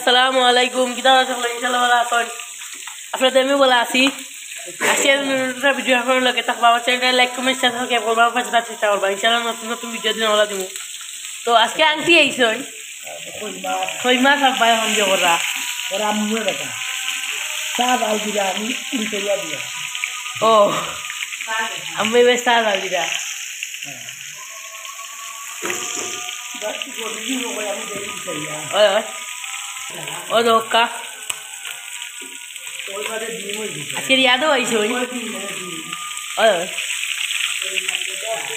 আসসালামু আলাইকুম কিতা আছেন ইনশাআল্লাহ ভালো আছেন আপনাদের আমি বলা আছি আজকের ভিডিও আপনাদের লগে থাকবা আমার চ্যানেলটা লাইক কমেন্ট শেয়ার সাবস্ক্রাইব করবা পাশে থাকার চেষ্টা করবা ইনশাআল্লাহ নতুন নতুন ভিডিও দিন হলা দিব তো আজকে আংটি আইছই কই মাছ আব্বা এখন যে ওরা আম্মু দেখা চা ডাল দিলা আমি উল্টে দিয়া ও আম্মু বেশ চা ডাল দিলা ও দোকা আজকে ইয়াদও আইসো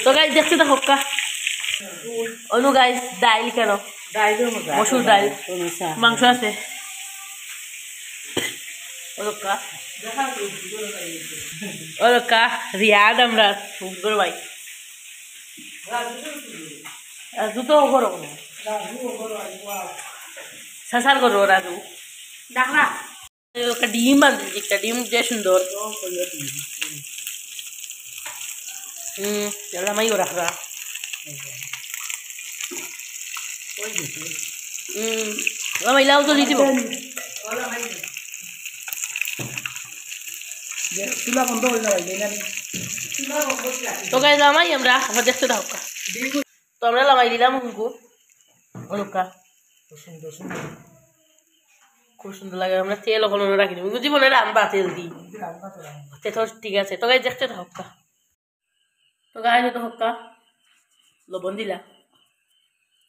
তো গাইজ দেখতে তো হক্কা অনু গাইজ ডাইল কেন মসুর ডাইল মাংস আছে ওকা রিয়াদ আমরা সুন্দর ভাই জুতো করো সাসার করো রাজু ডাকনা একটা ডিম বাঁধেছি একটা ডিম যে সুন্দর লামাই রাখরা লামাইলাও তো দিতে চুলা বন্ধ হয়ে যাবে তো গাই লামাই আমরা আমার দেখতে থাক তো আমরা লামাই দিলাম হুঙ্কু অলুকা খুব সুন্দর লাগে আমরা তেল ওখানে রাখি দিব জীবনে রান্না তেল দিই তো ঠিক আছে তো গাই দেখতে থাক তো গাই তো হক্কা লবণ দিলা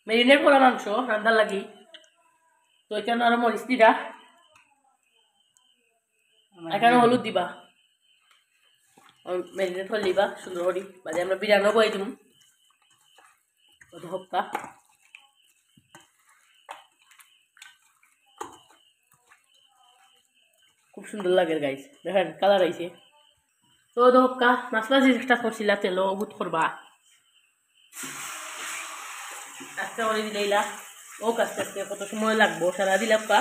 মেরিনেট করা মাংস রান্নার লাগি তো এখানে আরো মরিচ দিরা এখানে হলুদ দিবা মেরিনেট হল দিবা সুন্দর করি বাদে আমরা বিরিয়ানিও বই দিম কত হক্কা খুব সুন্দর লাগে গাইস দেখেন কালার আইছে তো হক্কা মাছ ভাজি চেষ্টা করছিলা তেলও বুট করবা আজকে করে দিলেইলা ও আস্তে আস্তে কত সময় লাগবো সারা দিলাম কা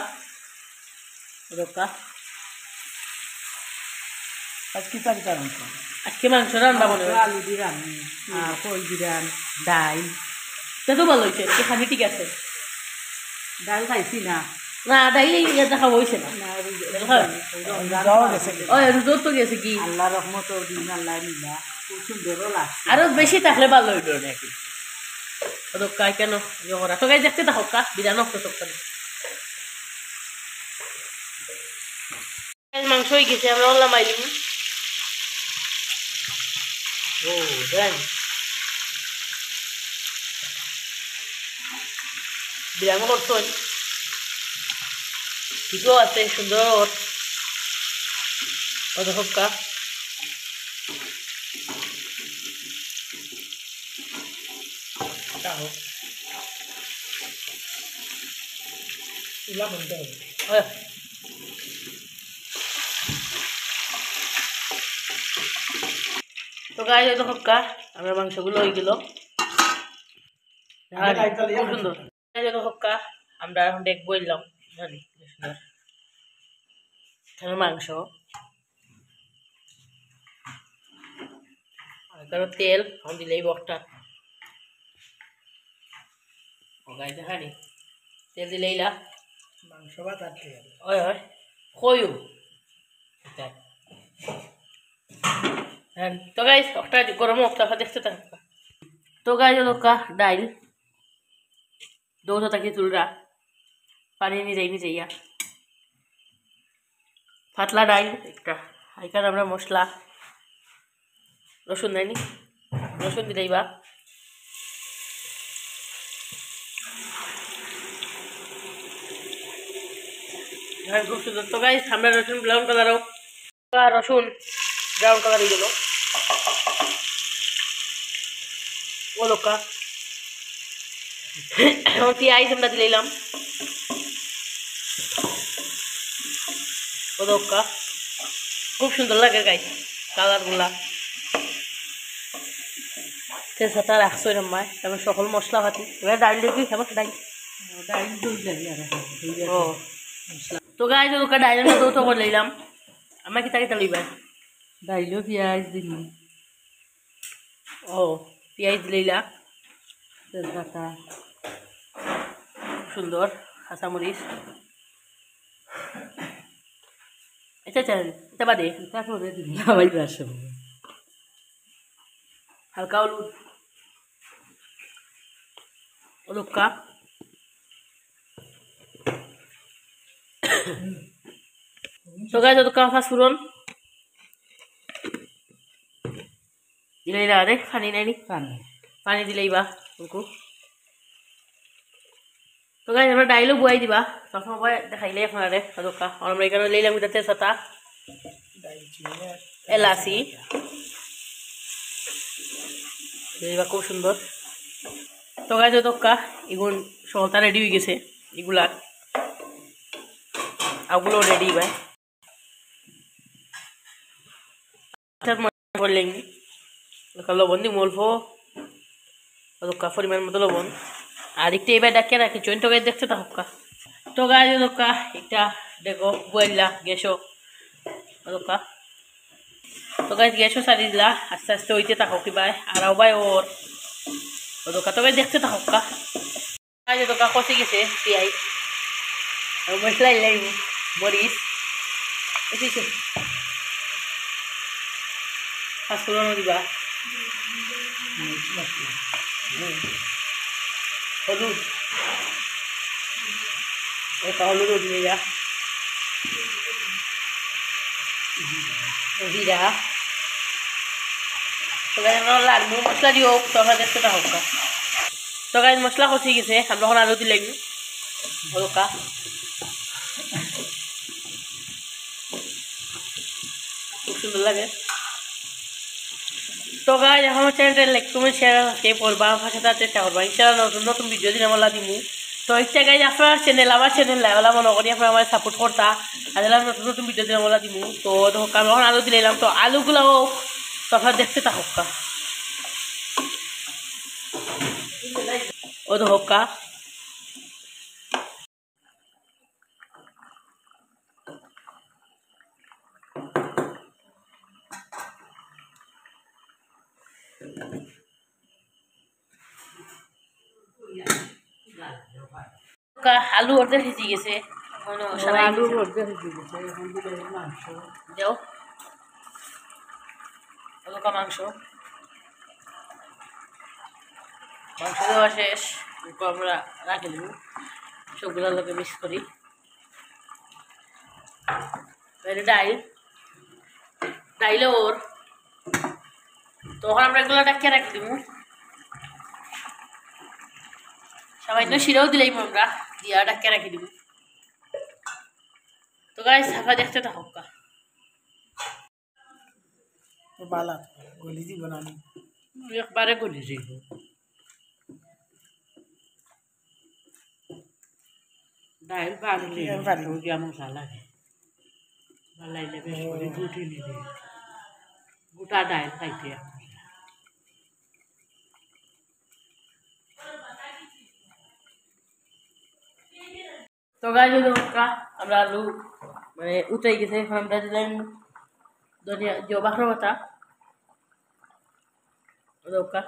রোকা আজকে পারি কারণ আজকে মাংস রান্না বলে আলু দিরাম কই দিরাম ডাল তো ভালো হয়েছে খানি ঠিক আছে ডাল খাইছি না না ডাইলে দেখা হয়েছে না রোজও তো গেছে কি আল্লাহ রহমত দিন আল্লাহ নিলা খুব সুন্দরও লাগছে আরো বেশি থাকলে ভালো হইল নাকি কাই কেন ওরা তো গাই দেখতে থাকো কা বিরান মাংস হয়ে গেছে আমরা ওলা মাইলিম ও দেন বিরান করতো ঠিকও আছে সুন্দর ও দেখো কা চুলা বন্ধ হবে তো গায়ে তো হক্কা আমরা মাংসগুলো হয়ে গেল সুন্দর হক্কা আমরা এখন দেখবো এলাম এখানে মাংস এখানে তেল এখন দিলে এই বকটা গাইতে হানি তেল দিলে এইলা মাংস বা তার তেল ওই হয় কয়ু তো গাইস একটা গরম একটা দেখতে থাকা তো গাইজ লোকা ডাইল দৌড় থাকি চুলরা পানি নিয়ে যাইয়া পাতলা ডাইল একটা এখানে আমরা মশলা রসুন দেয়নি রসুন দিলেই বা খুব সুন্দর তো গাইস আমরা রসুন ব্রাউন কালারও রসুন ব্রাউন কালার হয়ে গেল ও লোকা এখন পেঁয়াজ আমরা দিলাম ও লোকা খুব সুন্দর লাগে গাইস কালারগুলা তেজপাতা রাখছো রাম্মায় তারপর সকল মশলা পাতি এবার ডাইল দিয়ে কি খাবার ডাইল ডাইল দুই লাগে ও তো গাইস ওকে ডাইলের মতো তো করে নিলাম আমরা কি তাকে তালিবা ডাইলও পেঁয়াজ দিলাম ও পেঁয়াজ দিলা তেজপাতা সুন্দর কাঁচামরিচ এটা চান এটা বাদে তারপরে লাভাই আসে হালকা হলুদ লঙ্কা তো গাইজ লঙ্কা ফাঁসফুরন দিলেই না রে পানি নাইনি পানি দিলেই বা উনকু তো গাইজ আমরা ডাইলও বুয়াই দিবা তখন দেখাইলে আপনারা লঙ্কা আমরা এখানে লইলাম এটা তেজপাতা এলাচি দিবা খুব সুন্দর তো গাইজ লঙ্কা এগুলো সহতা রেডি হয়ে গেছে এগুলা আগুলো রেডি ভাই করলেন লবণ দিম অল্প লঙ্কা পরিমাণ মতো লবণ আর একটু এবার ডাকিয়ে রাখি চৈন তো গাছ দেখতে থাকা তো গাছ লঙ্কা একটা দেখো বইলা গ্যাসও লঙ্কা তো গাছ গ্যাসও সারি দিলা আস্তে আস্তে হইতে থাকো কি ভাই আর ভাই ওর লঙ্কা তো গাছ দেখতে থাকা গাছ লঙ্কা কষে গেছে পিয়াই মশলা লাগবে মরিচ এসেছে ফাঁসফোড়ন দিবা হলুদ একটা হলুদও দিয়ে যা জিরা তো গাছ আমরা লাগবো মশলা দিও তখন দেখতে হোক তো গাছ মশলা কষি গেছে আমরা এখন আলু দিলে হলকা খুব সুন্দর লাগে তো গাইজ এখন চ্যানেলটা লাইক কমেন্ট শেয়ার করবা আমার সাথে চেষ্টা করবা ইনশাআল্লাহ নতুন নতুন ভিডিও দিন আমরা দিমু তো ইচ্ছা গাইজ আপনার চ্যানেল আমার চ্যানেল লাইওয়ালা মনে করি আপনার আমার সাপোর্ট করতা আর নতুন নতুন ভিডিও দিন আমরা দিমু তো ধোকা আমি এখন আলু দিলাম তো আলুগুলোও তো আপনার দেখতে থাকা ও ধোকা আলু অর্ধেক ভিজি গেছে আলু অর্ধেক ভিজি গেছে এখন দিলে মাংস যাও লঙ্কা মাংস মাংস দেওয়া শেষ আমরা রাখে দেবো সবগুলোর লোকে মিক্স করি ডাইলে ওর তখন আমরা এগুলো ডাকিয়ে রাখি দেবো সামান্য শিরাও দিলেই আমরা দিয়া ডাকিয়ে রাখি দিব তো গাইস সাফা দেখতে থাকা তো বালা গলি দিব না একবারে গলি যাইব ডাইল বাড়লে মশলা লাগে বালাইলে বেশ করে গুটি নিবে গোটা ডাইল খাইতে তো গাইজ লঙ্কা আমরা আলু মানে উঠাই গেছে এখন আমরা দিলাম ধনিয়া বাখর পাতা লঙ্কা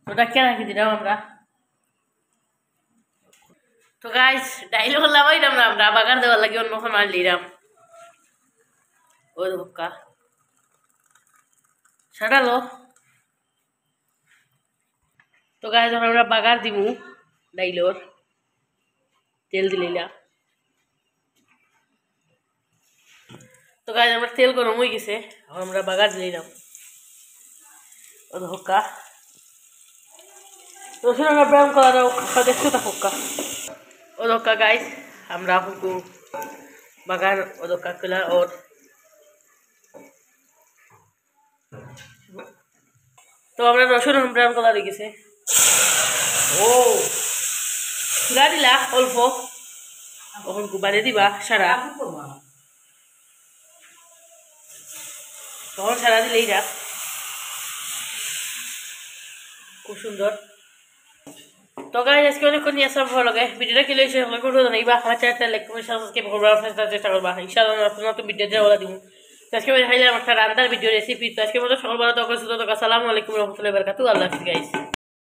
ওটা কে রাখি দিলাম আমরা তো গাইজ ডাইল করলাম আমরা বাগান দেওয়ার লাগে অন্য কোনো মাল দিলাম ওই লঙ্কা সাটালো তো গায়ে যখন আমরা বাগার দিমু ডাইলর তেল দিলাম তো গায়ে আমার তেল গরম হয়ে গেছে এখন আমরা বাগার দিলাম ও হক্কা রসুন আমরা ব্যায়াম করার দেখতে তা হক্কা ও হক্কা গাইজ আমরা হুকু বাগার ও হক্কা কলা ওর তো আমরা রসুন ব্রাউন কালার হয়ে গেছে ও চুলা দিলা অল্প তখন বাদে দিবা সারা তখন সারা দিলেই যা খুব সুন্দর তো গাইজ আজকে অনেকক্ষণ নিয়ে আসলাম ভালো লাগে ভিডিওটা কি লেগেছে জানাইবা আমার চ্যানেলটা লাইক কমেন্ট সাবস্ক্রাইব করবার চেষ্টা করবা ইনশাআল্লাহ নতুন নতুন ভিডিও দিয়ে বলা দিব আজকে দেখাইলাম একটা রান্নার ভিডিও রেসিপি তো আজকে মতো সকল ভালো থাকা সুস্থ থাকা আসসালামু আলাইকুম রহমতুল্লাহি ওয়া বারাকাতুহু আল্লাহ হাফেজ গাইস।